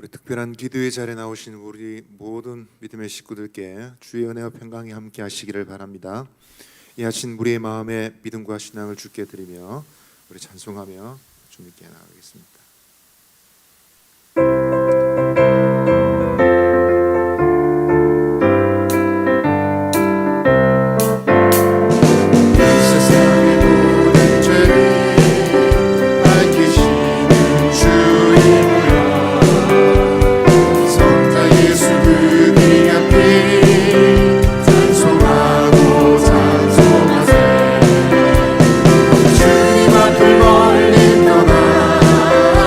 우리 특별한 기도의 자리에 나오신 우리 모든 믿음의 식구들께 주의 은혜와 평강이 함께 하시기를 바랍니다. 이 아침 우리의 마음에 믿음과 신앙을 주께 드리며 우리 찬송하며 좀 있게 나가겠습니다. 주님 앞을 멀리 떠나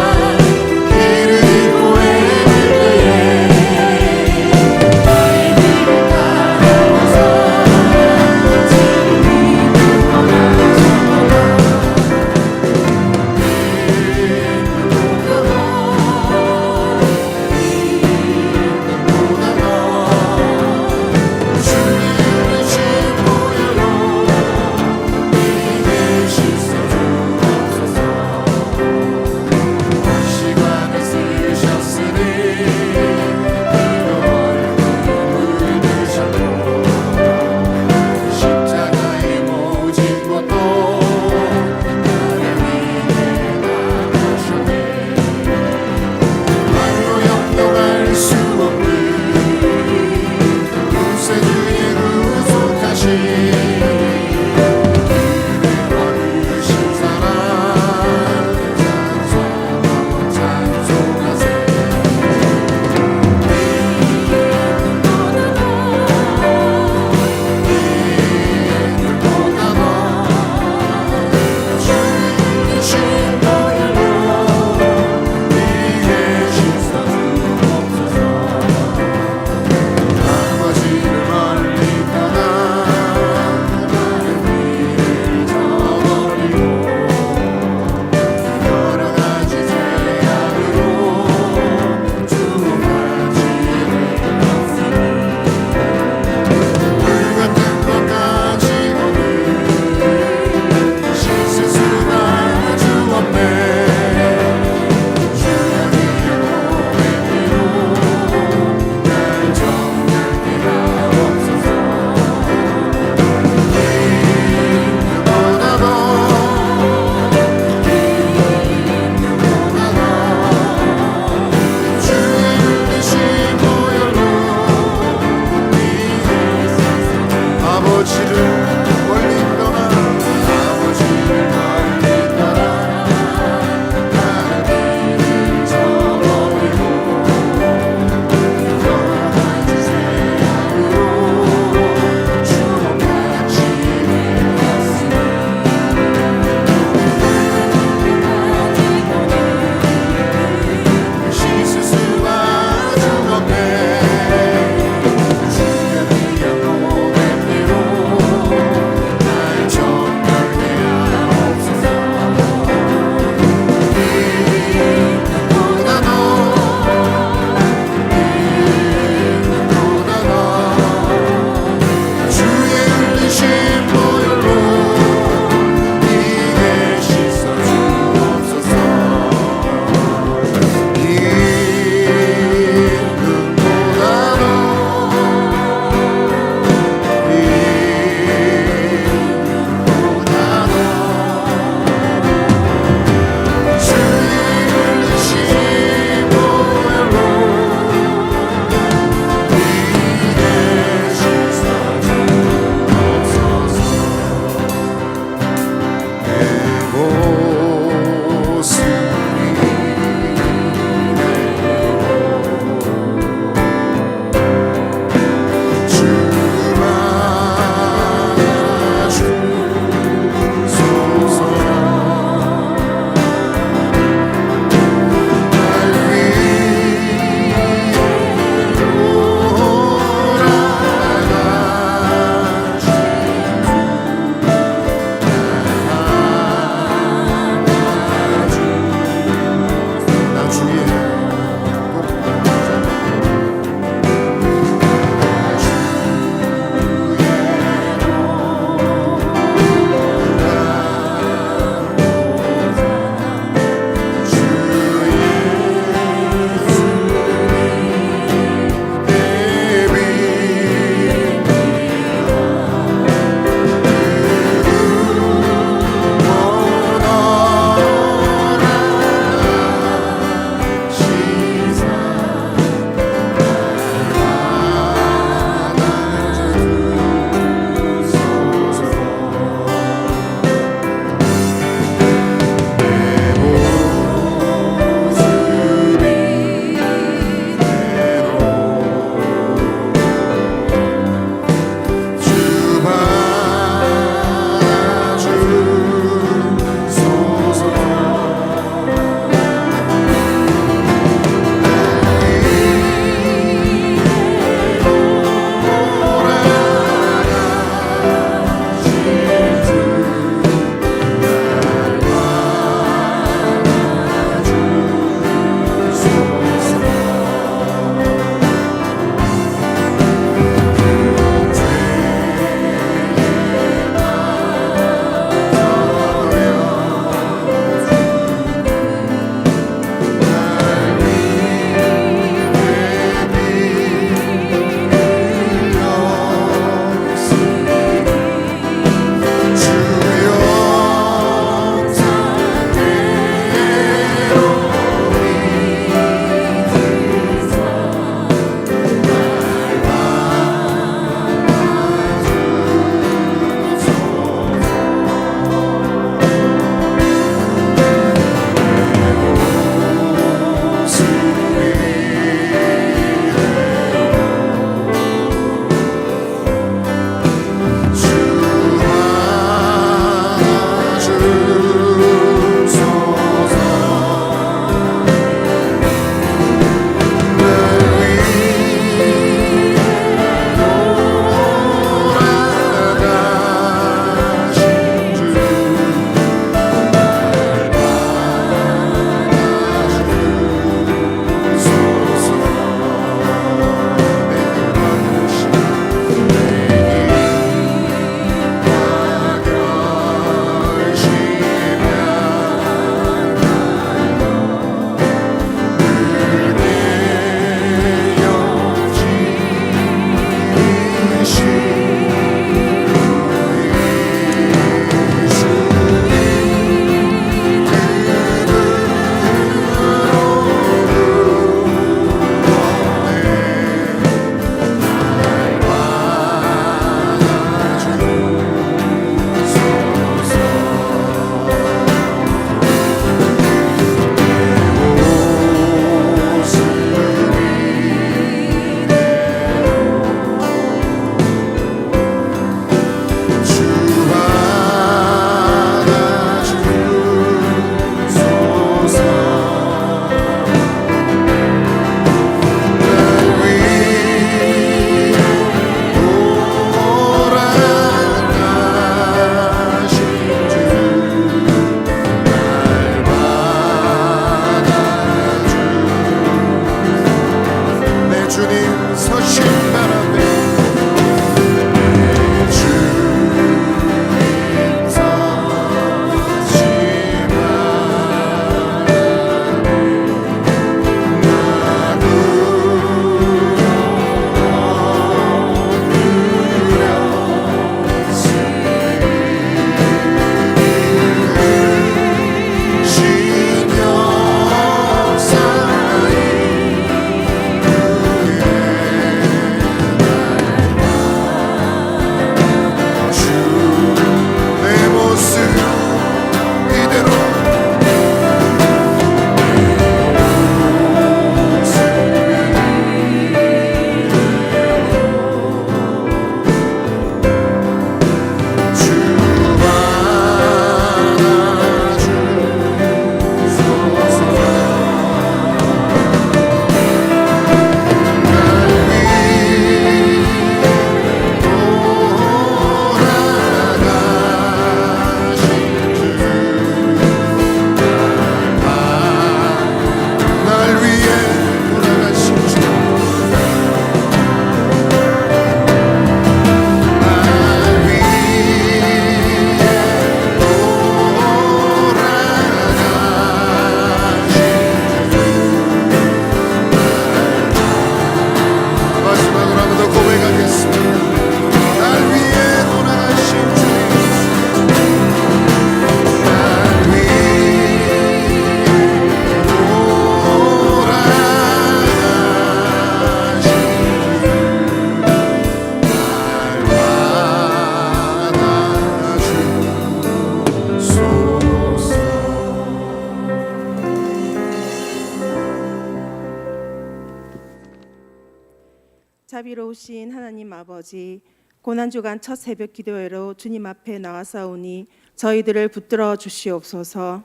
자비로우신 하나님 아버지, 고난주간 첫 새벽 기도회로 주님 앞에 나와사오니 저희들을 붙들어 주시옵소서.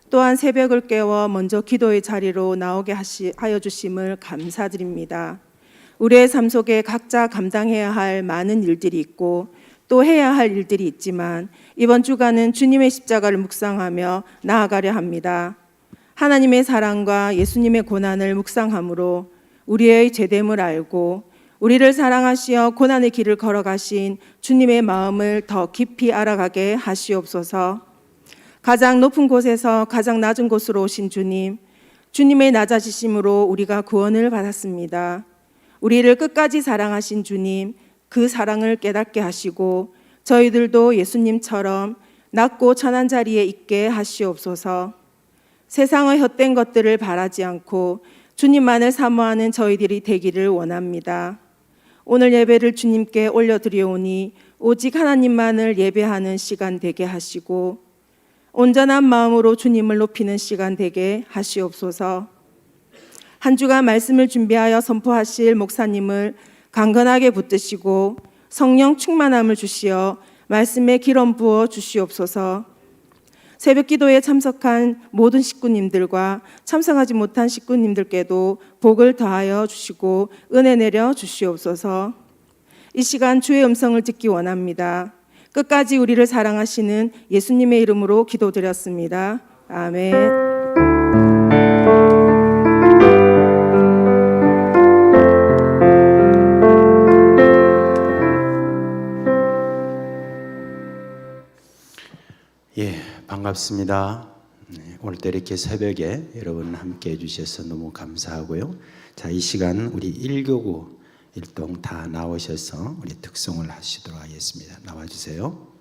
또한 새벽을 깨워 먼저 기도의 자리로 나오게 하여 주심을 감사드립니다. 우리의 삶 속에 각자 감당해야 할 많은 일들이 있고 또 해야 할 일들이 있지만 이번 주간은 주님의 십자가를 묵상하며 나아가려 합니다. 하나님의 사랑과 예수님의 고난을 묵상함으로 우리의 죄됨을 알고 우리를 사랑하시어 고난의 길을 걸어가신 주님의 마음을 더 깊이 알아가게 하시옵소서. 가장 높은 곳에서 가장 낮은 곳으로 오신 주님, 주님의 낮아지심으로 우리가 구원을 받았습니다. 우리를 끝까지 사랑하신 주님, 그 사랑을 깨닫게 하시고 저희들도 예수님처럼 낮고 천한 자리에 있게 하시옵소서. 세상의 헛된 것들을 바라지 않고 주님만을 사모하는 저희들이 되기를 원합니다. 오늘 예배를 주님께 올려드리오니 오직 하나님만을 예배하는 시간 되게 하시고 온전한 마음으로 주님을 높이는 시간 되게 하시옵소서. 한 주간 말씀을 준비하여 선포하실 목사님을 강건하게 붙드시고 성령 충만함을 주시어 말씀에 기름 부어 주시옵소서. 새벽 기도에 참석한 모든 식구님들과 참석하지 못한 식구님들께도 복을 더하여 주시고 은혜 내려 주시옵소서. 이 시간 주의 음성을 듣기 원합니다. 끝까지 우리를 사랑하시는 예수님의 이름으로 기도드렸습니다. 아멘. 반갑습니다. 오늘도 이렇게 새벽에 여러분 함께 해주셔서 너무 감사하고요. 자, 이 시간 우리 1교구 1동 다 나오셔서 우리 특송을 하시도록 하겠습니다. 나와주세요.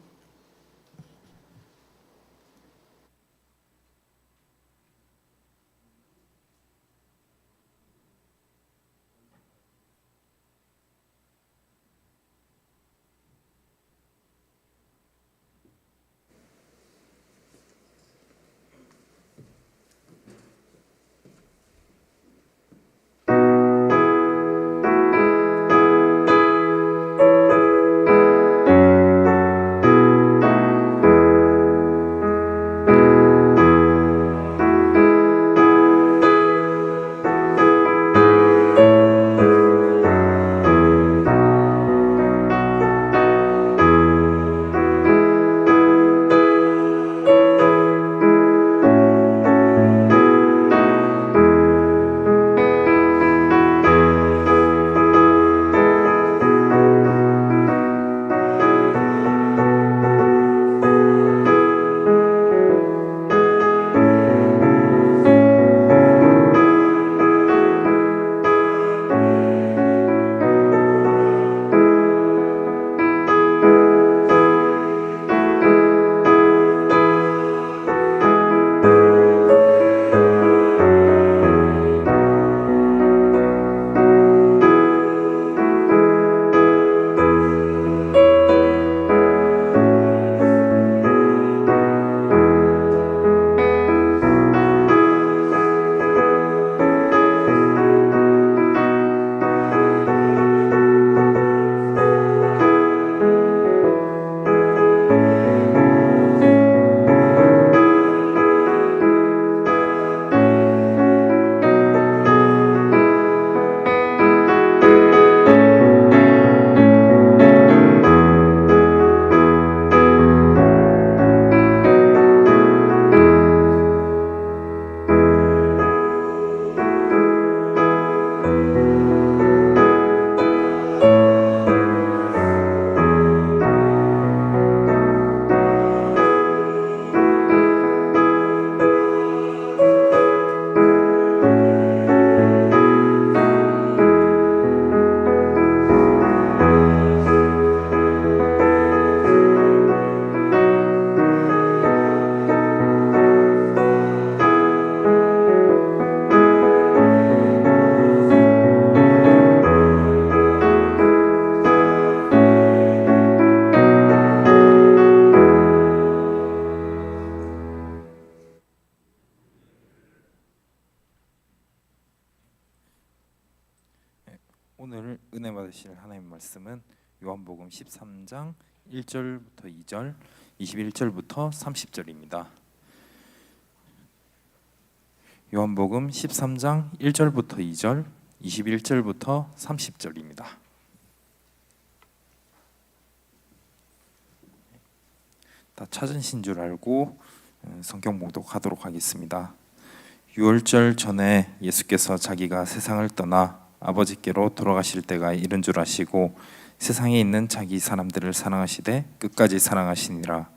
은혜 받으실 하나님 말씀은 요한복음 13장 1절부터 2절, 21절부터 30절입니다. 요한복음 13장 1절부터 2절, 21절부터 30절입니다. 다 찾으신 줄 알고 성경 봉독하도록 하겠습니다. 유월절 전에 예수께서 자기가 세상을 떠나 아버지께로 돌아가실 때가 이른 줄 아시고 세상에 있는 자기 사람들을 사랑하시되 끝까지 사랑하시니라.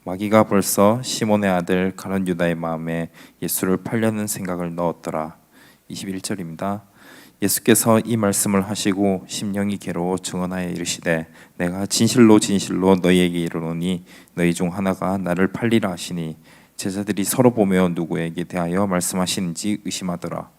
마귀가 벌써 시몬의 아들 가룟 유다의 마음에 예수를 팔려는 생각을 넣었더라. 21절입니다. 예수께서 이 말씀을 하시고 심령이 괴로워 증언하여 이르시되 내가 진실로 진실로 너희에게 이르노니 너희 중 하나가 나를 팔리라 하시니 제자들이 서로 보며 누구에게 대하여 말씀하시는지 의심하더라.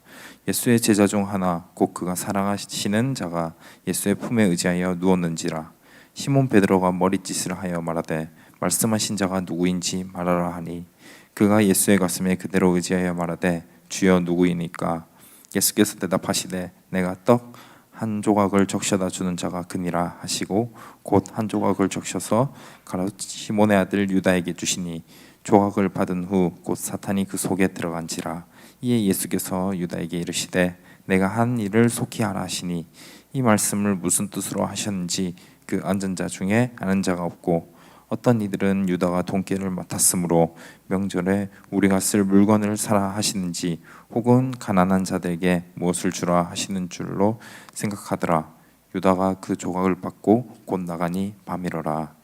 예수의 제자 중 하나 곧 그가 사랑하시는 자가 예수의 품에 의지하여 누웠는지라. 시몬 베드로가 머리짓을 하여 말하되 말씀하신 자가 누구인지 말하라 하니 그가 예수의 가슴에 그대로 의지하여 말하되 주여 누구이니까. 예수께서 대답하시되 내가 떡 한 조각을 적셔다 주는 자가 그니라 하시고 곧 한 조각을 적셔서 가룟 시몬의 아들 유다에게 주시니 조각을 받은 후 곧 사탄이 그 속에 들어간지라. 이에 예수께서 유다에게 이르시되 내가 한 일을 속히 하라 하시니 이 말씀을 무슨 뜻으로 하셨는지 그 앉은 자 중에 아는 자가 없고 어떤 이들은 유다가 돈깨를 맡았으므로 명절에 우리가 쓸 물건을 사라 하시는지 혹은 가난한 자들에게 무엇을 주라 하시는 줄로 생각하더라. 유다가 그 조각을 받고 곧 나가니 밤이러라.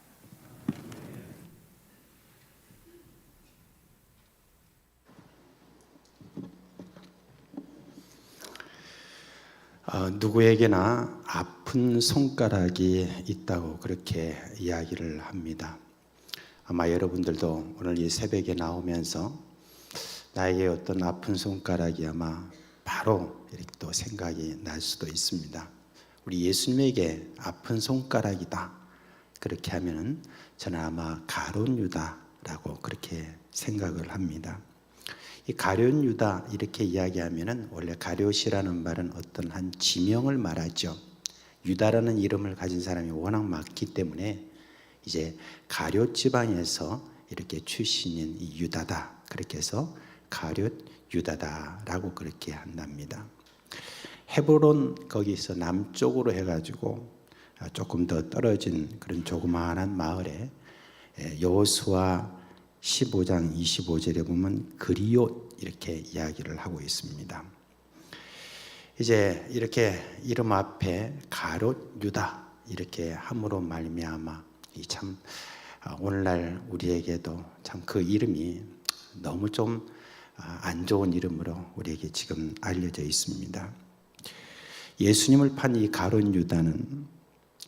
누구에게나 아픈 손가락이 있다고 그렇게 이야기를 합니다. 아마 여러분들도 오늘 이 새벽에 나오면서 나에게 어떤 아픈 손가락이 아마 바로 이렇게 또 생각이 날 수도 있습니다. 우리 예수님에게 아픈 손가락이다 그렇게 하면은 저는 아마 가룟 유다라고 그렇게 생각을 합니다. 이 가룟 유다 이렇게 이야기하면은 원래 가룟이라는 말은 어떤 한 지명을 말하죠. 유다라는 이름을 가진 사람이 워낙 많기 때문에 이제 가룟 지방에서 이렇게 출신인 이 유다다 그렇게 해서 가룟 유다다라고 그렇게 한답니다. 헤브론 거기서 남쪽으로 해가지고 조금 더 떨어진 그런 조그마한 마을에 여호수아 15장 25절에 보면 그리옷 이렇게 이야기를 하고 있습니다. 이제 이렇게 이름 앞에 가룟 유다 이렇게 함으로 말미암아 참 오늘날 우리에게도 참 그 이름이 너무 좀 안 좋은 이름으로 우리에게 지금 알려져 있습니다. 예수님을 판 이 가룟 유다는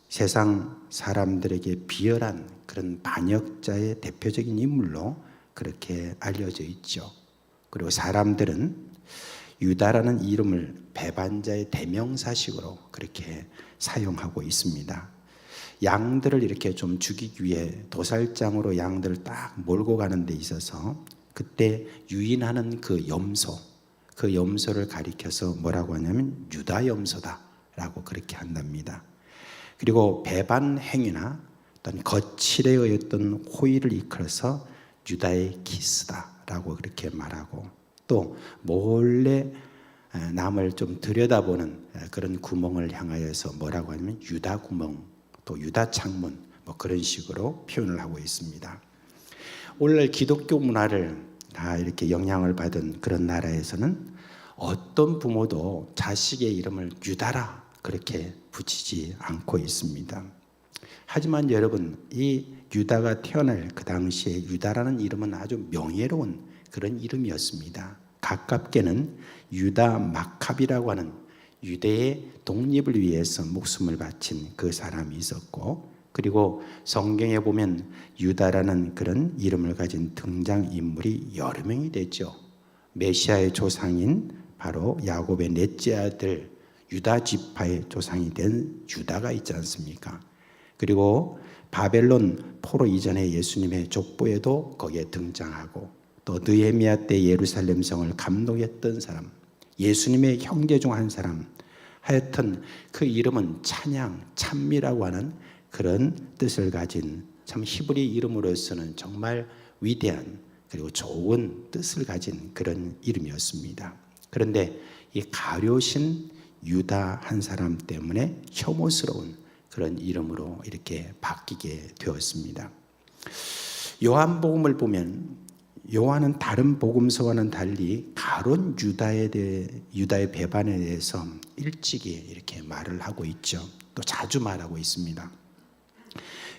세상 사람들에게 비열한 그런 반역자의 대표적인 인물로 그렇게 알려져 있죠. 그리고 사람들은 유다라는 이름을 배반자의 대명사식으로 그렇게 사용하고 있습니다. 양들을 이렇게 좀 죽이기 위해 도살장으로 양들을 딱 몰고 가는 데 있어서 그때 유인하는 그 염소를 가리켜서 뭐라고 하냐면 유다 염소다라고 그렇게 한답니다. 그리고 배반 행위나 어떤 거칠에 의했던 호의를 이끌어서 유다의 키스다라고 그렇게 말하고 또 몰래 남을 좀 들여다보는 그런 구멍을 향하여서 뭐라고 하냐면 유다 구멍 또 유다 창문 뭐 그런 식으로 표현을 하고 있습니다. 오늘날 기독교 문화를 다 이렇게 영향을 받은 그런 나라에서는 어떤 부모도 자식의 이름을 유다라 그렇게 붙이지 않고 있습니다. 하지만 여러분 이 유다가 태어날 그 당시에 유다라는 이름은 아주 명예로운 그런 이름이었습니다. 가깝게는 유다 마캅이라고 하는 유대의 독립을 위해서 목숨을 바친 그 사람이 있었고 그리고 성경에 보면 유다라는 그런 이름을 가진 등장인물이 여러 명이 되죠. 메시아의 조상인 바로 야곱의 넷째 아들 유다 지파의 조상이 된 유다가 있지 않습니까? 그리고 바벨론 포로 이전에 예수님의 족보에도 거기에 등장하고 또 느헤미야 때 예루살렘 성을 감독했던 사람 예수님의 형제 중 한 사람 하여튼 그 이름은 찬양, 찬미라고 하는 그런 뜻을 가진 참 히브리 이름으로서는 정말 위대한 그리고 좋은 뜻을 가진 그런 이름이었습니다. 그런데 이 가룟신 유다 한 사람 때문에 혐오스러운 그런 이름으로 이렇게 바뀌게 되었습니다. 요한복음을 보면 요한은 다른 복음서와는 달리 가룟 유다의 배반에 대해서 일찍이 이렇게 말을 하고 있죠. 또 자주 말하고 있습니다.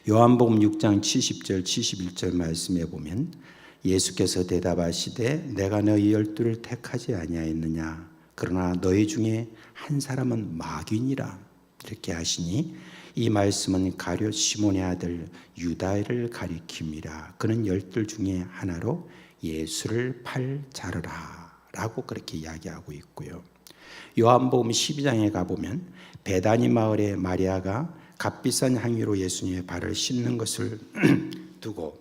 요한복음 6장 70절 71절 말씀에 보면 예수께서 대답하시되 내가 너희 12를 택하지 아니하였느냐 그러나 너희 중에 한 사람은 마귀니라 이렇게 하시니 이 말씀은 가룟 시몬의 아들 유다를 가리킵니다. 그는 12 중에 하나로 예수를 팔 자르라 라고 그렇게 이야기하고 있고요. 요한복음 12장에 가보면 베다니 마을의 마리아가 값비싼 향유로 예수님의 발을 씻는 것을 두고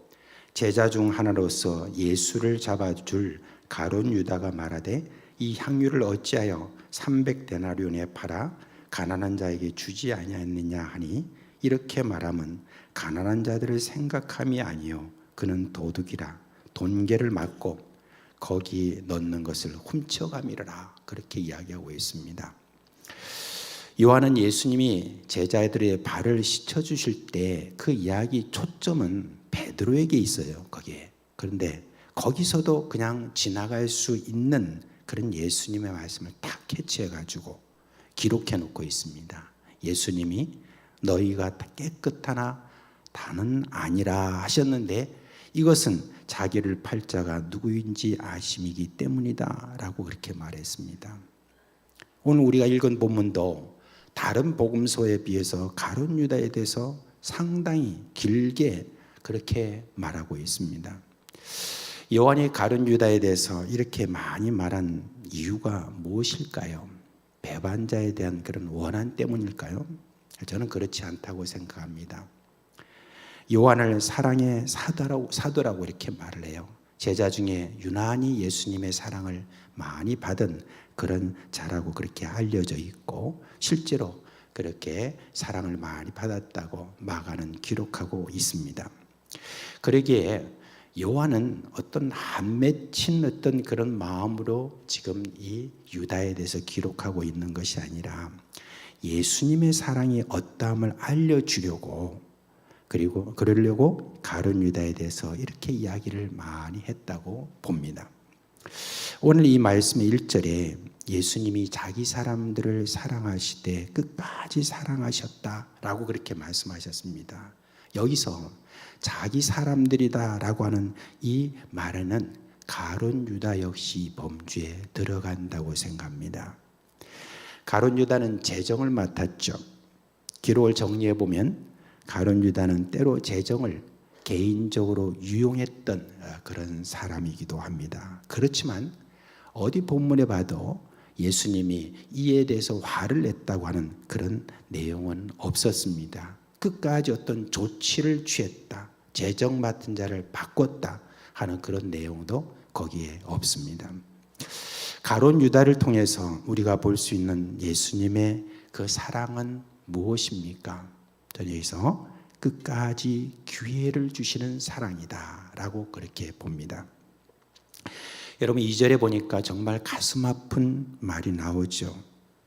제자 중 하나로서 예수를 잡아줄 가룟 유다가 말하되 이 향유를 어찌하여 300데나리온에 팔아 가난한 자에게 주지 아니하였느냐 하니 이렇게 말하면 가난한 자들을 생각함이 아니요 그는 도둑이라 돈계를 맞고 거기 넣는 것을 훔쳐가미라 그렇게 이야기하고 있습니다. 요한은 예수님이 제자들의 발을 씻어주실 때 그 이야기 초점은 베드로에게 있어요. 거기에. 그런데 거기서도 그냥 지나갈 수 있는 그런 예수님의 말씀을 딱 캐치해가지고 기록해 놓고 있습니다. 예수님이 너희가 깨끗하나 다는 아니라 하셨는데 이것은 자기를 팔 자가 누구인지 아심이기 때문이다 라고 그렇게 말했습니다. 오늘 우리가 읽은 본문도 다른 복음서에 비해서 가룟 유다에 대해서 상당히 길게 그렇게 말하고 있습니다. 요한이 가룟 유다에 대해서 이렇게 많이 말한 이유가 무엇일까요? 배반자에 대한 그런 원한 때문일까요? 저는 그렇지 않다고 생각합니다. 요한을 사랑의 사도라고 이렇게 말을 해요. 제자 중에 유난히 예수님의 사랑을 많이 받은 그런 자라고 그렇게 알려져 있고 실제로 그렇게 사랑을 많이 받았다고 마가는 기록하고 있습니다. 그러기에 요한은 어떤 한 맺힌 어떤 그런 마음으로 지금 이 유다에 대해서 기록하고 있는 것이 아니라 예수님의 사랑이 어떠함을 알려주려고 그리고 그러려고 가룟 유다에 대해서 이렇게 이야기를 많이 했다고 봅니다. 오늘 이 말씀의 1절에 예수님이 자기 사람들을 사랑하시되 끝까지 사랑하셨다라고 그렇게 말씀하셨습니다. 여기서 자기 사람들이다라고 하는 이 말에는 가룟 유다 역시 범주에 들어간다고 생각합니다. 가룟 유다는 재정을 맡았죠. 기록을 정리해 보면 가룟 유다는 때로 재정을 개인적으로 유용했던 그런 사람이기도 합니다. 그렇지만 어디 본문에 봐도 예수님이 이에 대해서 화를 냈다고 하는 그런 내용은 없었습니다. 끝까지 어떤 조치를 취했다, 재정 맡은 자를 바꿨다 하는 그런 내용도 거기에 없습니다. 가룟 유다를 통해서 우리가 볼 수 있는 예수님의 그 사랑은 무엇입니까? 저는 여기서 끝까지 기회를 주시는 사랑이다 라고 그렇게 봅니다. 여러분 2절에 보니까 정말 가슴 아픈 말이 나오죠.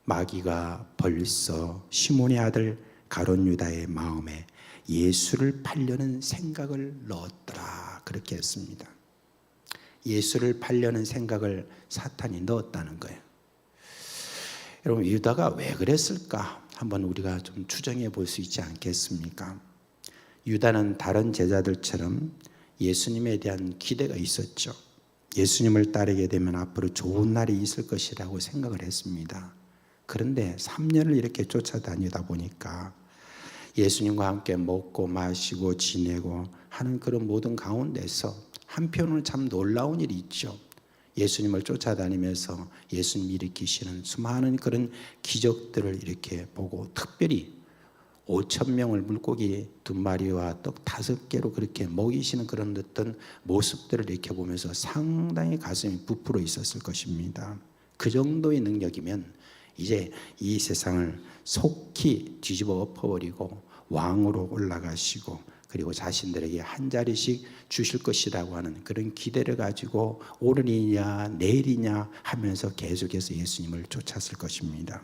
마귀가 벌써 시몬의 아들 가룟 유다의 마음에 예수를 팔려는 생각을 넣었더라 그렇게 했습니다. 예수를 팔려는 생각을 사탄이 넣었다는 거예요. 여러분 유다가 왜 그랬을까? 한번 우리가 좀 추정해 볼 수 있지 않겠습니까? 유다는 다른 제자들처럼 예수님에 대한 기대가 있었죠. 예수님을 따르게 되면 앞으로 좋은 날이 있을 것이라고 생각을 했습니다. 그런데 3년을 이렇게 쫓아다니다 보니까 예수님과 함께 먹고 마시고 지내고 하는 그런 모든 가운데서 한편으로는 참 놀라운 일이 있죠. 예수님을 쫓아다니면서 예수님이 일으키시는 수많은 그런 기적들을 이렇게 보고 특별히 5,000명을 물고기 2마리와 떡 5개로 그렇게 먹이시는 그런 어떤 모습들을 이렇게 보면서 상당히 가슴이 부풀어 있었을 것입니다. 그 정도의 능력이면 이제 이 세상을 속히 뒤집어 엎어버리고 왕으로 올라가시고 그리고 자신들에게 한 자리씩 주실 것이라고 하는 그런 기대를 가지고 오늘이냐 내일이냐 하면서 계속해서 예수님을 쫓았을 것입니다.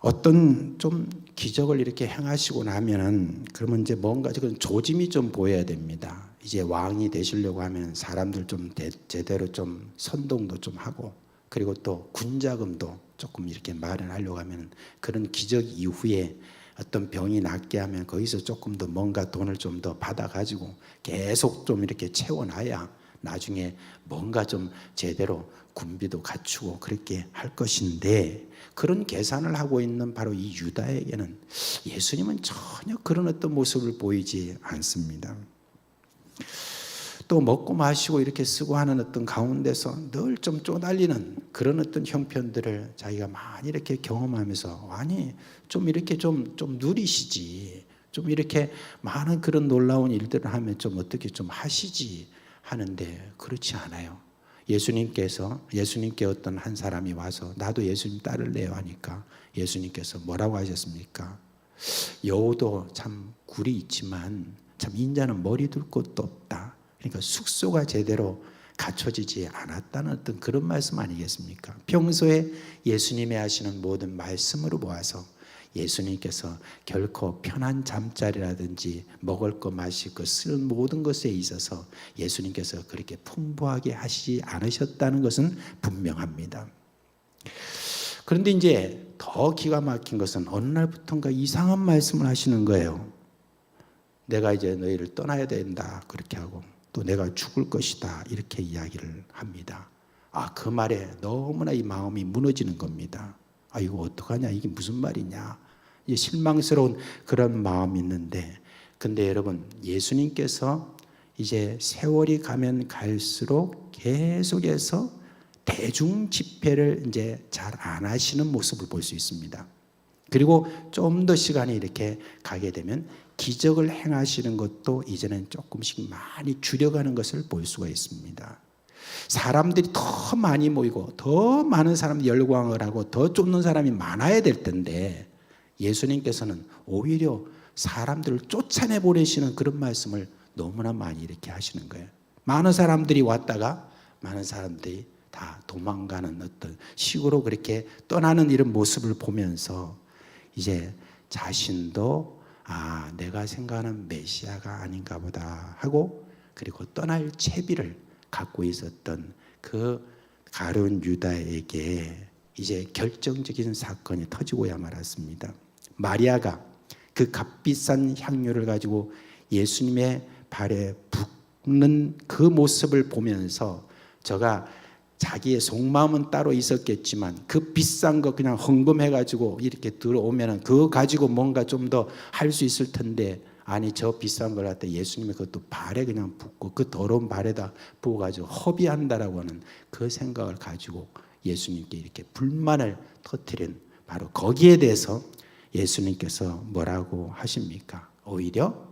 어떤 좀 기적을 이렇게 행하시고 나면은 그러면 이제 뭔가 그런 조짐이 좀 보여야 됩니다. 이제 왕이 되시려고 하면 사람들 좀 제대로 좀 선동도 좀 하고 그리고 또 군자금도 조금 이렇게 마련하려고 하면 그런 기적 이후에 어떤 병이 낫게 하면 거기서 조금 더 뭔가 돈을 좀 더 받아가지고 계속 좀 이렇게 채워놔야 나중에 뭔가 좀 제대로 군비도 갖추고 그렇게 할 것인데 그런 계산을 하고 있는 바로 이 유다에게는 예수님은 전혀 그런 어떤 모습을 보이지 않습니다. 또 먹고 마시고 이렇게 쓰고 하는 어떤 가운데서 늘 좀 쪼달리는 그런 어떤 형편들을 자기가 많이 이렇게 경험하면서 아니 좀 이렇게 좀 누리시지 좀 이렇게 많은 그런 놀라운 일들을 하면 좀 어떻게 좀 하시지 하는데 그렇지 않아요. 예수님께 어떤 한 사람이 와서 나도 예수님 따를래요 하니까 예수님께서 뭐라고 하셨습니까? 여우도 참 굴이 있지만 참 인자는 머리 둘 곳도 없다. 그러니까 숙소가 제대로 갖춰지지 않았다는 어떤 그런 말씀 아니겠습니까? 평소에 예수님이 하시는 모든 말씀으로 모아서 예수님께서 결코 편한 잠자리라든지 먹을 거 마실 거 쓸 모든 것에 있어서 예수님께서 그렇게 풍부하게 하시지 않으셨다는 것은 분명합니다. 그런데 이제 더 기가 막힌 것은 어느 날부터인가 이상한 말씀을 하시는 거예요. 내가 이제 너희를 떠나야 된다 그렇게 하고 또 내가 죽을 것이다 이렇게 이야기를 합니다. 그 말에 너무나 이 마음이 무너지는 겁니다. 이거 어떡하냐 이게 무슨 말이냐 이제 실망스러운 그런 마음이 있는데 근데 여러분 예수님께서 이제 세월이 가면 갈수록 계속해서 대중 집회를 이제 잘 안 하시는 모습을 볼 수 있습니다. 그리고 좀 더 시간이 이렇게 가게 되면 기적을 행하시는 것도 이제는 조금씩 많이 줄여가는 것을 볼 수가 있습니다. 사람들이 더 많이 모이고 더 많은 사람들이 열광을 하고 더 쫓는 사람이 많아야 될 텐데 예수님께서는 오히려 사람들을 쫓아내 보내시는 그런 말씀을 너무나 많이 이렇게 하시는 거예요. 많은 사람들이 왔다가 많은 사람들이 다 도망가는 어떤 식으로 그렇게 떠나는 이런 모습을 보면서 이제 자신도 내가 생각하는 메시아가 아닌가 보다 하고 그리고 떠날 채비를 갖고 있었던 그 가룟 유다에게 이제 결정적인 사건이 터지고야 말았습니다. 마리아가 그 값비싼 향료를 가지고 예수님의 발에 붓는 그 모습을 보면서 저가 자기의 속마음은 따로 있었겠지만 그 비싼 거 그냥 헌금해가지고 이렇게 들어오면 그거 가지고 뭔가 좀 더 할 수 있을 텐데 아니 저 비싼 걸 갖다 예수님의 그것도 발에 그냥 붓고 그 더러운 발에다 부어가지고 허비한다라고 하는 그 생각을 가지고 예수님께 이렇게 불만을 터뜨린 바로 거기에 대해서 예수님께서 뭐라고 하십니까? 오히려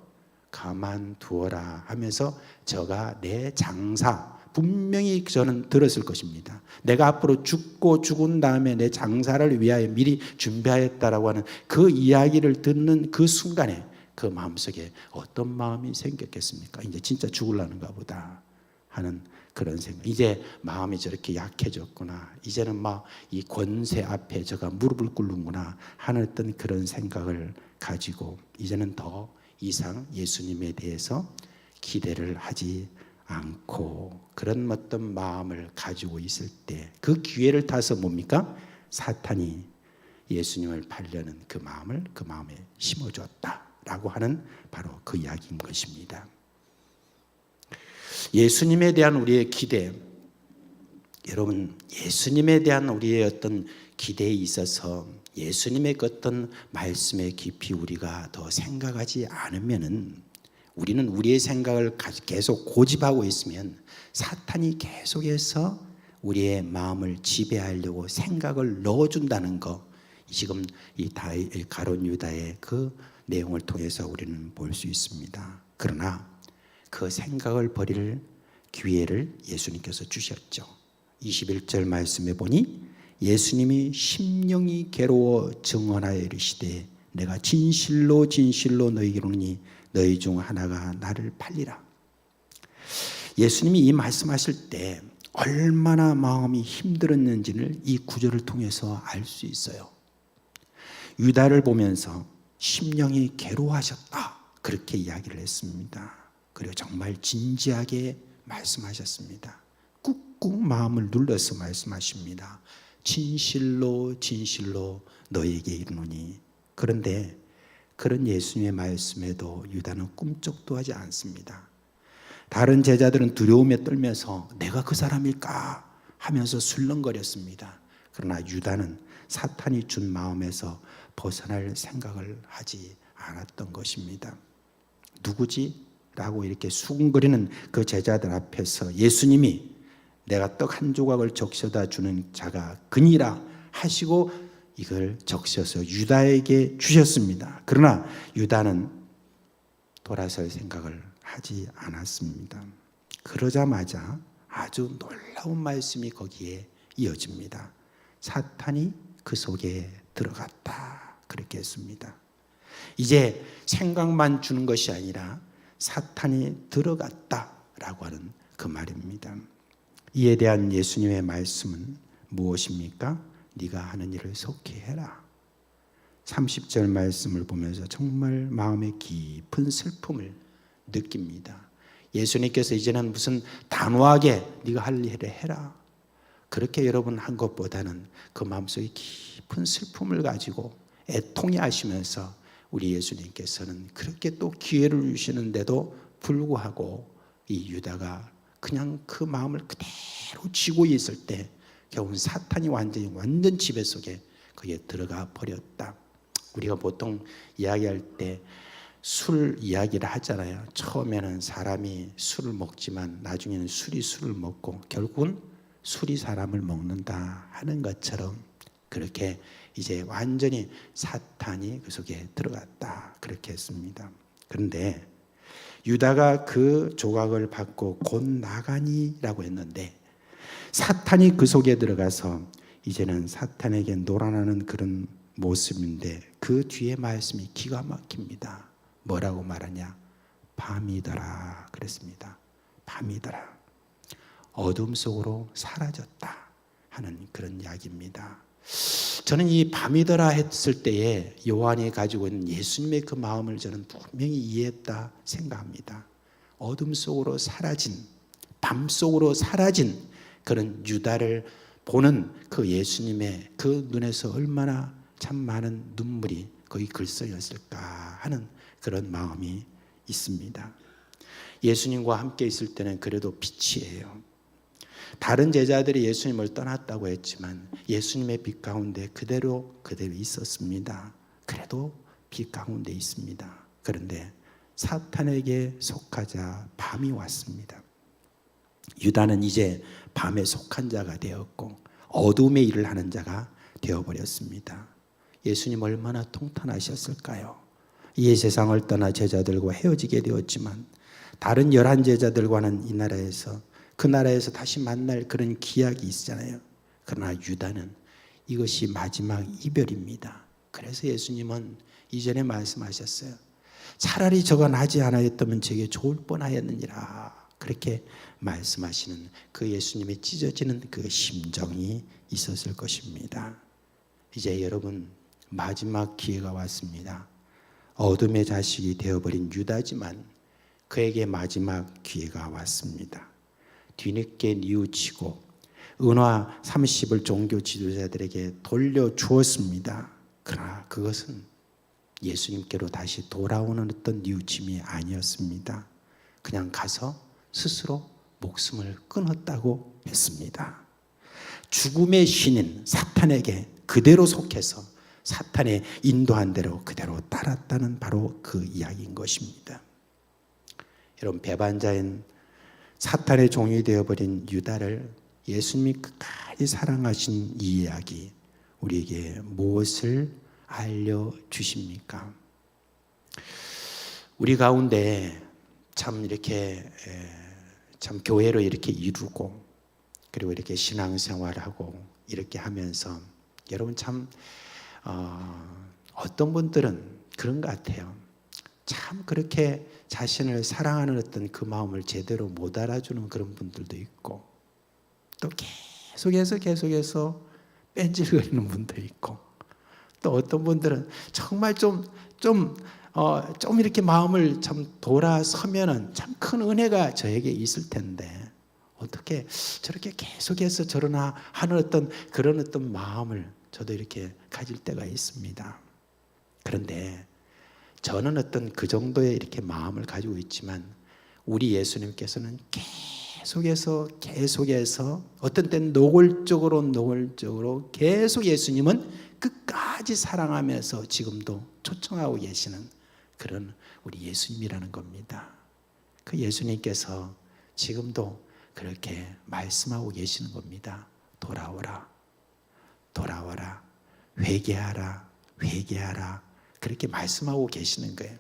가만두어라 하면서 저가 내 장사 분명히 저는 들었을 것입니다. 내가 앞으로 죽고 죽은 다음에 내 장사를 위하여 미리 준비하였다라고 하는 그 이야기를 듣는 그 순간에 그 마음속에 어떤 마음이 생겼겠습니까? 이제 진짜 죽으려는가 보다 하는 그런 생각. 이제 마음이 저렇게 약해졌구나. 이제는 막 이 권세 앞에 저가 무릎을 꿇는구나 하는 어떤 그런 생각을 가지고 이제는 더 이상 예수님에 대해서 기대를 하지 않고 그런 어떤 마음을 가지고 있을 때 그 기회를 타서 뭡니까? 사탄이 예수님을 팔려는 그 마음을 그 마음에 심어줬다라고 하는 바로 그 이야기인 것입니다. 예수님에 대한 우리의 기대, 여러분 예수님에 대한 우리의 어떤 기대에 있어서 예수님의 어떤 말씀에 깊이 우리가 더 생각하지 않으면은 우리는 우리의 생각을 가지고 계속 고집하고 있으면 사탄이 계속해서 우리의 마음을 지배하려고 생각을 넣어준다는 거 지금 이 가룟 유다의 그 내용을 통해서 우리는 볼 수 있습니다. 그러나 그 생각을 버릴 기회를 예수님께서 주셨죠. 21절 말씀에 보니 예수님이 심령이 괴로워 증언하여 이르시되 내가 진실로 진실로 너희에게 이르노니 너희 중 하나가 나를 팔리라. 예수님이 이 말씀하실 때 얼마나 마음이 힘들었는지를 이 구절을 통해서 알 수 있어요. 유다를 보면서 심령이 괴로워하셨다, 그렇게 이야기를 했습니다. 그리고 정말 진지하게 말씀하셨습니다. 꾹꾹 마음을 눌러서 말씀하십니다. 진실로 진실로 너희에게 이르노니. 그런데 그런 예수님의 말씀에도 유다는 꿈쩍도 하지 않습니다. 다른 제자들은 두려움에 떨면서 내가 그 사람일까 하면서 술렁거렸습니다. 그러나 유다는 사탄이 준 마음에서 벗어날 생각을 하지 않았던 것입니다. 누구지? 라고 이렇게 수군거리는 그 제자들 앞에서 예수님이 내가 떡 한 조각을 적셔다 주는 자가 그니라 하시고 이걸 적셔서 유다에게 주셨습니다. 그러나 유다는 돌아설 생각을 하지 않았습니다. 그러자마자 아주 놀라운 말씀이 거기에 이어집니다. 사탄이 그 속에 들어갔다, 그렇게 했습니다. 이제 생각만 주는 것이 아니라 사탄이 들어갔다라고 하는 그 말입니다. 이에 대한 예수님의 말씀은 무엇입니까? 네가 하는 일을 속히 해라. 30절 말씀을 보면서 정말 마음의 깊은 슬픔을 느낍니다. 예수님께서 이제는 무슨 단호하게 네가 할 일을 해라, 그렇게 여러분 한 것보다는 그 마음속에 깊은 슬픔을 가지고 애통해 하시면서 우리 예수님께서는 그렇게 또 기회를 주시는데도 불구하고 이 유다가 그냥 그 마음을 그대로 쥐고 있을 때 결국은 사탄이 완전 지배 속에 그게 들어가 버렸다. 우리가 보통 이야기할 때 술 이야기를 하잖아요. 처음에는 사람이 술을 먹지만 나중에는 술이 술을 먹고 결국은 술이 사람을 먹는다 하는 것처럼 그렇게 이제 완전히 사탄이 그 속에 들어갔다, 그렇게 했습니다. 그런데 유다가 그 조각을 받고 곧 나가니라고 했는데 사탄이 그 속에 들어가서 이제는 사탄에게 놀아나는 그런 모습인데 그 뒤에 말씀이 기가 막힙니다. 뭐라고 말하냐? 밤이더라 그랬습니다. 밤이더라. 어둠 속으로 사라졌다 하는 그런 이야기입니다. 저는 이 밤이더라 했을 때에 요한이 가지고 있는 예수님의 그 마음을 저는 분명히 이해했다 생각합니다. 어둠 속으로 사라진, 밤 속으로 사라진 그런 유다를 보는 그 예수님의 그 눈에서 얼마나 참 많은 눈물이 거기 글썽였을까 하는 그런 마음이 있습니다. 예수님과 함께 있을 때는 그래도 빛이에요. 다른 제자들이 예수님을 떠났다고 했지만 예수님의 빛 가운데 그대로 있었습니다. 그래도 빛 가운데 있습니다. 그런데 사탄에게 속하자 밤이 왔습니다. 유다는 이제 밤에 속한 자가 되었고 어둠의 일을 하는 자가 되어버렸습니다. 예수님 얼마나 통탄하셨을까요? 이 세상을 떠나 제자들과 헤어지게 되었지만 다른 11제자들과는 이 나라에서 그 나라에서 다시 만날 그런 기약이 있잖아요. 그러나 유다는 이것이 마지막 이별입니다. 그래서 예수님은 이전에 말씀하셨어요. 차라리 저가 나지 않았다면 제게 좋을 뻔하였느니라. 그렇게 말씀하시는 그 예수님의 찢어지는 그 심정이 있었을 것입니다. 이제 여러분 마지막 기회가 왔습니다. 어둠의 자식이 되어버린 유다지만 그에게 마지막 기회가 왔습니다. 뒤늦게 뉘우치고 은화 30을 종교 지도자들에게 돌려주었습니다. 그러나 그것은 예수님께로 다시 돌아오는 어떤 뉘우침이 아니었습니다. 그냥 가서 스스로 목숨을 끊었다고 했습니다. 죽음의 신인 사탄에게 그대로 속해서 사탄의 인도한 대로 그대로 따랐다는 바로 그 이야기인 것입니다. 여러분, 배반자인 사탄의 종이 되어버린 유다를 예수님이 끝까지 사랑하신 이 이야기 우리에게 무엇을 알려주십니까? 우리 가운데 참 이렇게 참 교회로 이렇게 이루고 그리고 이렇게 신앙생활하고 이렇게 하면서 여러분 참 어떤 분들은 그런 것 같아요. 참 그렇게 자신을 사랑하는 어떤 그 마음을 제대로 못 알아주는 그런 분들도 있고, 또 계속해서 뺀질거리는 분도 있고, 또 어떤 분들은 정말 좀 이렇게 마음을 참 돌아서면은 참 큰 은혜가 저에게 있을 텐데 어떻게 저렇게 계속해서 저러나 하는 그런 어떤 마음을 저도 이렇게 가질 때가 있습니다. 그런데 저는 어떤 그 정도의 이렇게 마음을 가지고 있지만 우리 예수님께서는 계속해서 어떤 때는 노골적으로 계속 예수님은 끝까지 사랑하면서 지금도 초청하고 계시는 그런 우리 예수님이라는 겁니다. 그 예수님께서 지금도 그렇게 말씀하고 계시는 겁니다. 돌아오라, 회개하라, 그렇게 말씀하고 계시는 거예요.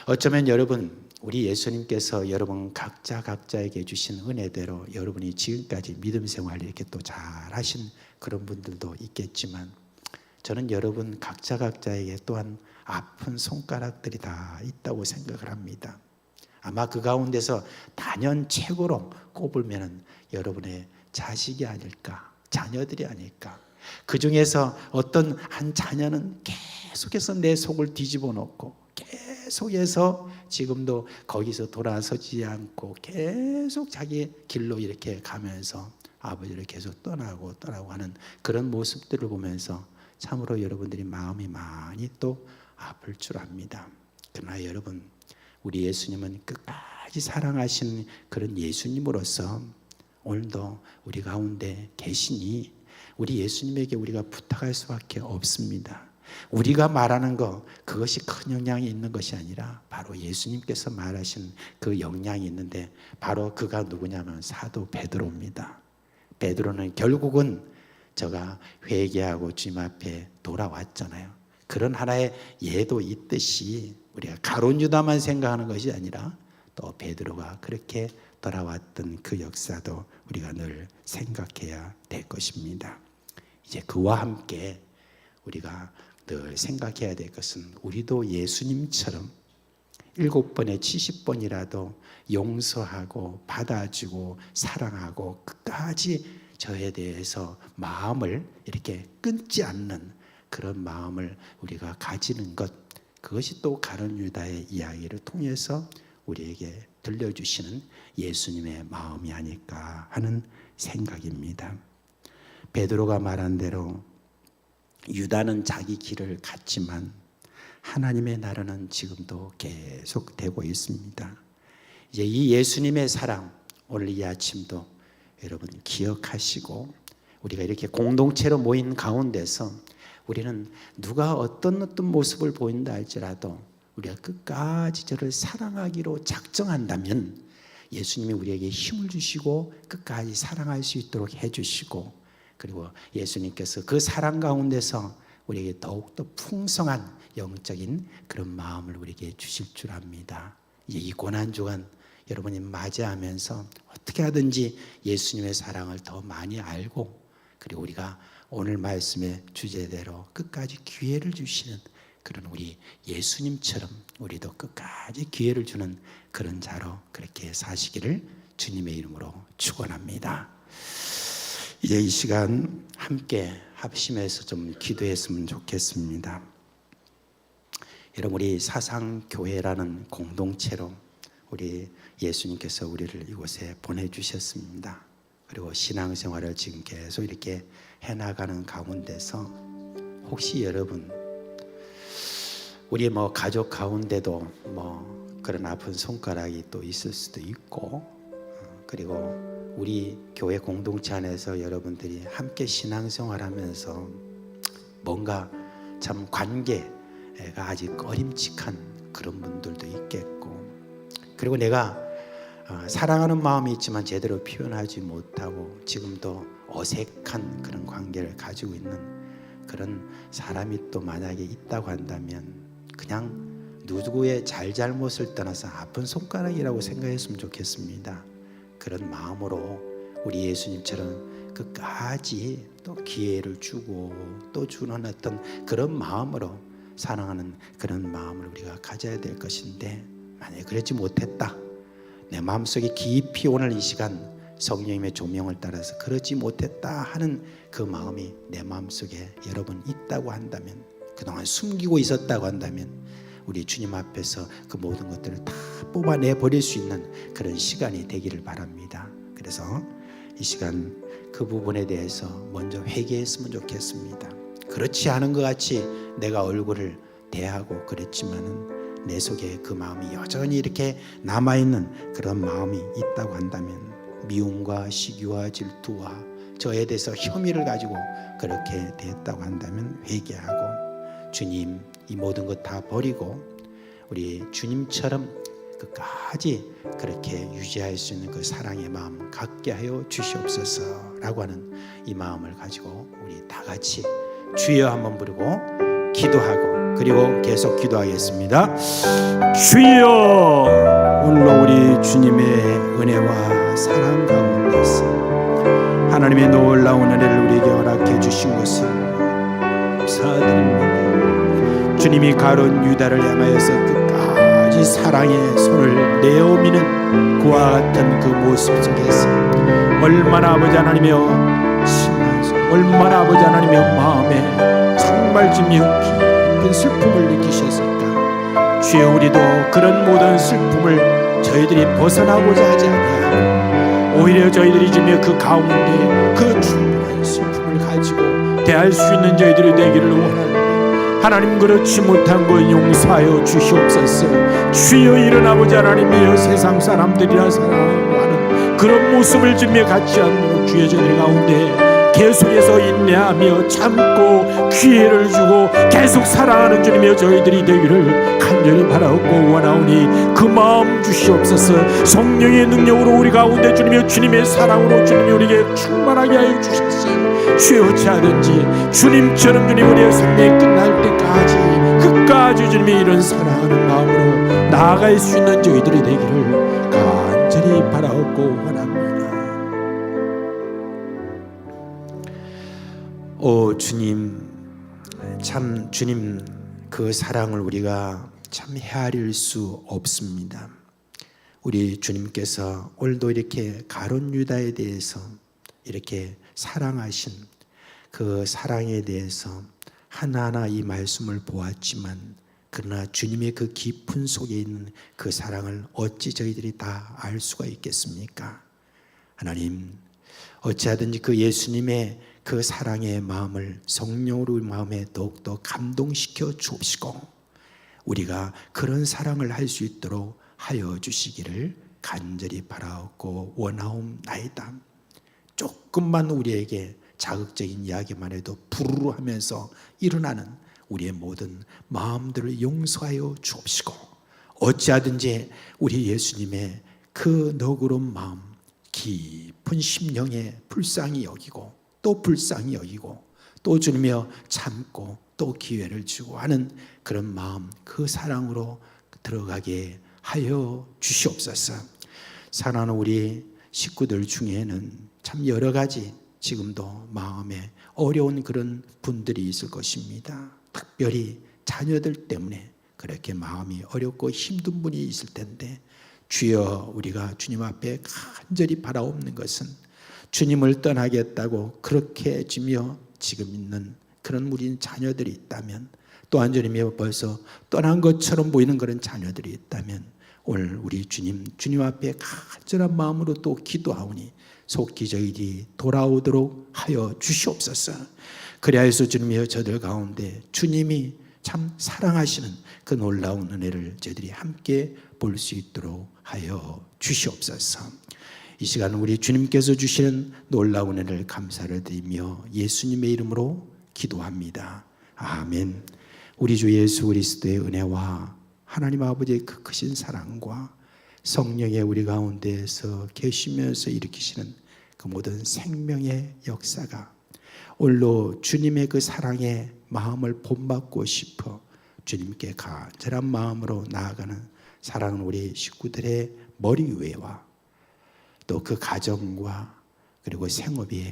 어쩌면 여러분, 우리 예수님께서 여러분 각자에게 주신 은혜대로 여러분이 지금까지 믿음 생활을 이렇게 또 잘하신 그런 분들도 있겠지만, 저는 여러분 각자에게 또한 아픈 손가락들이 다 있다고 생각을 합니다. 아마 그 가운데서 단연 최고로 꼽으면 여러분의 자식이 아닐까, 자녀들이 아닐까. 그 중에서 어떤 한 자녀는 계속해서 내 속을 뒤집어 놓고 계속해서 지금도 거기서 돌아서지 않고 계속 자기 길로 이렇게 가면서 아버지를 계속 떠나고 하는 그런 모습들을 보면서 참으로 여러분들이 마음이 많이 또 아플 줄 압니다. 그러나 여러분, 우리 예수님은 끝까지 사랑하시는 그런 예수님으로서 오늘도 우리 가운데 계시니 우리 예수님에게 우리가 부탁할 수밖에 없습니다. 우리가 말하는 거, 그것이 큰 영향이 있는 것이 아니라 바로 예수님께서 말하신 그 영향이 있는데, 바로 그가 누구냐면 사도 베드로입니다. 베드로는 결국은 저가 회개하고 주님 앞에 돌아왔잖아요. 그런 하나의 예도 있듯이 우리가 가룟 유다만 생각하는 것이 아니라 또 베드로가 그렇게 돌아왔던 그 역사도 우리가 늘 생각해야 될 것입니다. 이제 그와 함께 우리가 늘 생각해야 될 것은, 우리도 예수님처럼 7번에 70번이라도 용서하고 받아주고 사랑하고 끝까지 저에 대해서 마음을 이렇게 끊지 않는 그런 마음을 우리가 가지는 것, 그것이 또 가룟 유다의 이야기를 통해서 우리에게 들려주시는 예수님의 마음이 아닐까 하는 생각입니다. 베드로가 말한 대로 유다는 자기 길을 갔지만 하나님의 나라는 지금도 계속되고 있습니다. 이제 이 예수님의 사랑, 오늘 이 아침도 여러분 기억하시고, 우리가 이렇게 공동체로 모인 가운데서 우리는 누가 어떤 모습을 보인다 할지라도 우리가 끝까지 저를 사랑하기로 작정한다면 예수님이 우리에게 힘을 주시고 끝까지 사랑할 수 있도록 해주시고, 그리고 예수님께서 그 사랑 가운데서 우리에게 더욱더 풍성한 영적인 그런 마음을 우리에게 주실 줄 압니다. 이제 이 고난주간 여러분이 맞이하면서 어떻게 하든지 예수님의 사랑을 더 많이 알고, 그리고 우리가 오늘 말씀의 주제대로 끝까지 기회를 주시는 그런 우리 예수님처럼 우리도 끝까지 기회를 주는 그런 자로 그렇게 사시기를 주님의 이름으로 축원합니다. 이제 이 시간 함께 합심해서 좀 기도했으면 좋겠습니다. 여러분, 우리 사상교회라는 공동체로 우리 예수님께서 우리를 이곳에 보내주셨습니다. 그리고 신앙생활을 지금 계속 이렇게 해나가는 가운데서 혹시 여러분, 우리 가족 가운데도 그런 아픈 손가락이 또 있을 수도 있고, 그리고 우리 교회 공동체 안에서 여러분들이 함께 신앙생활하면서 뭔가 참 관계가 아직 꺼림칙한 그런 분들도 있겠고, 그리고 내가 사랑하는 마음이 있지만 제대로 표현하지 못하고 지금도 어색한 그런 관계를 가지고 있는 그런 사람이 또 만약에 있다고 한다면, 그냥 누구의 잘못을 떠나서 아픈 손가락이라고 생각했으면 좋겠습니다. 그런 마음으로 우리 예수님처럼 끝까지 또 기회를 주고 또 주는 어떤 그런 마음으로 사랑하는 그런 마음을 우리가 가져야 될 것인데, 만약에 그러지 못했다, 내 마음속에 깊이 오늘 이 시간 성령님의 조명을 따라서 그러지 못했다 하는 그 마음이 내 마음속에 여러분 있다고 한다면, 그동안 숨기고 있었다고 한다면 우리 주님 앞에서 그 모든 것들을 다 뽑아내 버릴 수 있는 그런 시간이 되기를 바랍니다. 그래서 이 시간 그 부분에 대해서 먼저 회개했으면 좋겠습니다. 그렇지 않은 것 같이 내가 얼굴을 대하고 그랬지만은 내 속에 그 마음이 여전히 이렇게 남아있는 그런 마음이 있다고 한다면, 미움과 시기와 질투와 저에 대해서 혐의를 가지고 그렇게 됐다고 한다면 회개하고, 주님 이 모든 것 다 버리고 우리 주님처럼 끝까지 그렇게 유지할 수 있는 그 사랑의 마음 갖게 하여 주시옵소서라고 하는 이 마음을 가지고 우리 다 같이 주여 한번 부르고 기도하고, 그리고 계속 기도하겠습니다. 주여, 오늘로 우리 주님의 은혜와 사랑 가운데서 하나님의 놀라운 은혜를 우리에게 허락해 주신 것을 감사드립니다. 주님이 가룟 유다를 향하여서 끝까지 사랑의 손을 내어미는 그와 같은 그 모습 속에서 얼마나 아버지 하나님이여 심한, 얼마나 아버지 하나님이여 마음에 정말 깊은 슬픔을 느끼셨을까. 주여, 우리도 그런 모든 슬픔을 저희들이 벗어나고자 하지 아니하고 오히려 저희들이 주며 그 가운데 그 충분한 슬픔을 가지고 대할 수 있는 저희들이 되기를 원합니다. 하나님, 그렇지 못한 것 용서하여 주시옵소서. 주여, 이런 아버지 하나님이여 세상 사람들이라 사랑하는 그런 모습을 주며 갖지 않는 주여 저희들 가운데 계속해서 인내하며 참고 기회를 주고 계속 사랑하는 주님이여 저희들이 되기를 간절히 바라옵고 원하오니 그 마음 주시옵소서. 성령의 능력으로 우리 가운데 주님이여 주님의 사랑으로 주님이 우리에게 충만하게 하여 주셨어요. 주여, 어찌하든지 주님처럼 주님 우리의 생명이 끝날 때까지 끝까지 주님이 이런 사랑하는 마음으로 나아갈 수 있는 저희들이 되기를 간절히 바라옵고 원합니다. 오 주님, 참 주님 그 사랑을 우리가 참 헤아릴 수 없습니다. 우리 주님께서 오늘도 이렇게 가룟 유다에 대해서 이렇게 사랑하신 그 사랑에 대해서 하나하나 이 말씀을 보았지만, 그러나 주님의 그 깊은 속에 있는 그 사랑을 어찌 저희들이 다 알 수가 있겠습니까? 하나님, 어찌하든지 그 예수님의 그 사랑의 마음을 성령으로 마음에 더욱더 감동시켜 주옵시고 우리가 그런 사랑을 할 수 있도록 하여 주시기를 간절히 바라옵고 원하옵나이다. 조금만 우리에게 자극적인 이야기만 해도 부르르 하면서 일어나는 우리의 모든 마음들을 용서하여 주옵시고, 어찌하든지 우리 예수님의 그 너그러운 마음, 깊은 심령에 불쌍히 여기고 또 불쌍히 여기고 또 주님이여 참고 또 기회를 주고 하는 그런 마음, 그 사랑으로 들어가게 하여 주시옵소서. 사랑하는 우리 식구들 중에는 참 여러 가지 지금도 마음에 어려운 그런 분들이 있을 것입니다. 특별히 자녀들 때문에 그렇게 마음이 어렵고 힘든 분이 있을 텐데, 주여, 우리가 주님 앞에 간절히 바라옵는 것은 주님을 떠나겠다고 그렇게 지며 지금 있는 그런 우리 자녀들이 있다면, 또한 주님이 벌써 떠난 것처럼 보이는 그런 자녀들이 있다면 오늘 우리 주님 앞에 간절한 마음으로 또 기도하오니 속히 저희들이 돌아오도록 하여 주시옵소서. 그리하여서 주님이여 저들 가운데 주님이 참 사랑하시는 그 놀라운 은혜를 저희들이 함께 볼 수 있도록 하여 주시옵소서. 이 시간 우리 주님께서 주시는 놀라운 은혜를 감사를 드리며 예수님의 이름으로 기도합니다. 아멘. 우리 주 예수 그리스도의 은혜와 하나님 아버지의 그 크신 사랑과 성령의 우리 가운데에서 계시면서 일으키시는 그 모든 생명의 역사가 오늘로 주님의 그 사랑의 마음을 본받고 싶어 주님께 간절한 마음으로 나아가는 사랑하는 우리 식구들의 머리 위에와 또 그 가정과 그리고 생업이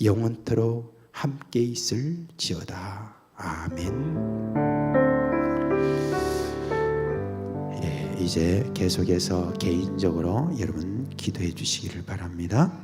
영원토록 함께 있을지어다. 아멘. 예, 이제 계속해서 개인적으로 여러분 기도해 주시기를 바랍니다.